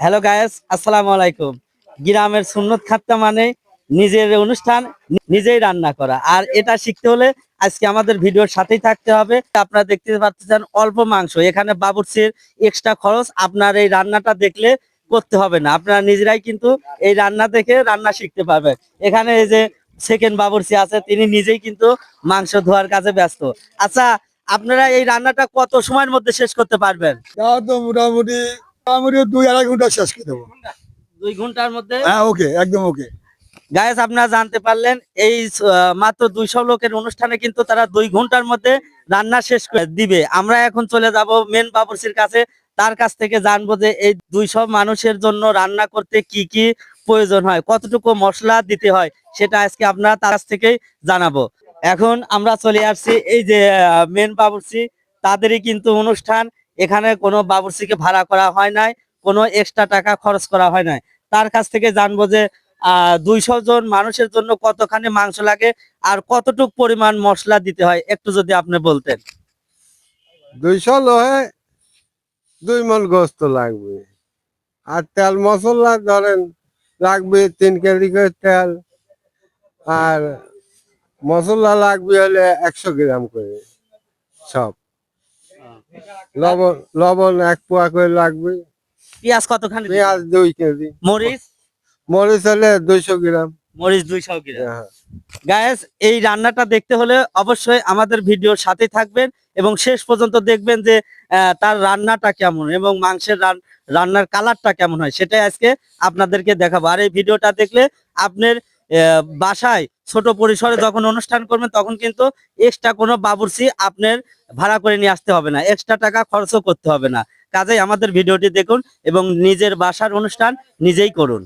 Hello guys, আসসালামু আলাইকুম। গ্রামের সুন্নত খাট্টা মানে নিজের অনুষ্ঠান নিজেই রান্না করা, আর এটা শিখতে হলে আজকে আমাদের ভিডিওর সাথেই থাকতে হবে। আপনারা দেখতে পাচ্ছেন অল্প মাংস, এখানে বাবুর্চির এক্সট্রা খরচ আপনার এই রান্নাটা দেখলে করতে হবে না, আপনারা নিজেরাই কিন্তু এই রান্না দেখে রান্না শিখতে পারবেন। এখানে এই যে সেকেন্ড বাবুর্চি আছে, তিনি নিজেই কিন্তু মাংস ধোয়ার কাজে ব্যস্ত। আচ্ছা, আপনারা এই রান্নাটা কত সময়ের মধ্যে শেষ করতে পারবেন? তা তো মোটামুটি মোটামুটি 2-2.5 ঘন্টা শেষ করে দেবো। 2 ঘন্টার মধ্যে? হ্যাঁ, ওকে, একদম ওকে। গায়েস, আপনারা জানতে পারলেন এই মাত্র 200 লোকের অনুষ্ঠানে কিন্তু তারা 2 ঘন্টার মধ্যে রান্না শেষ করে দিবে। আমরা এখন চলে যাব মেন বাবুর্চির কাছে, তার কাছ থেকে জানবো যে এই 200 মানুষের জন্য রান্না করতে কি কি প্রয়োজন হয়, কতটুকু মশলা দিতে হয়, সেটা আজকে আপনারা তার কাছ থেকেই জানাবো। এখন আমরা চলে আসছি এই যে মেন বাবুর্চি, তাদেরই কিন্তু অনুষ্ঠান। এখানে কোনো বাবুর্চিকে ভাড়া করা হয় নাই, কোনো এক্সট্রা টাকা খরচ করা হয় নাই। তার কাছ থেকে জানবো যে 200 জন মানুষের জন্য কতখানি মাংস লাগে আর কতটুক পরিমাণ মশলা দিতে হয়, একটু যদি আপনি বলতেন। 200 লোহে 2 মণ গোস্ত লাগবে। আর তেল মশলা ধরেন লাগবে 3 কেজি করে তেল। আর মশলা লাগবে হলে 100 গ্রাম করে সব। লবণ লবণ 1 পোয়া করে লাগবে। পেঁয়াজ কতখানি দিতে পেঁয়াজ হয়? 2 কেজি। মরিচ? মরিচ হলে 200 গ্রাম। মরিচ 200 গ্রাম। হ্যাঁ। গায়েস, এই রান্নাটা দেখতে হলে অবশ্যই আমাদের ভিডিওর সাথে থাকবেন এবং শেষ পর্যন্ত দেখবেন যে তার রান্নাটা কেমন এবং মাংসের রান্নার কালারটা কেমন হয়, সেটাই আজকে আপনাদেরকে দেখাবো। আর এই ভিডিওটা দেখলে আপনার বাসায় ছোট পরিসরে যখন অনুষ্ঠান করবেন তখন কিন্তু এক্সট্রা কোনো বাবুর্চি আপনার ভাড়া করে নিয়ে আসতে হবে না, এক্সট্রা টাকা খরচও করতে হবে না। কাজেই আমাদের ভিডিওটি দেখুন এবং নিজের বাসার অনুষ্ঠান নিজেই করুন।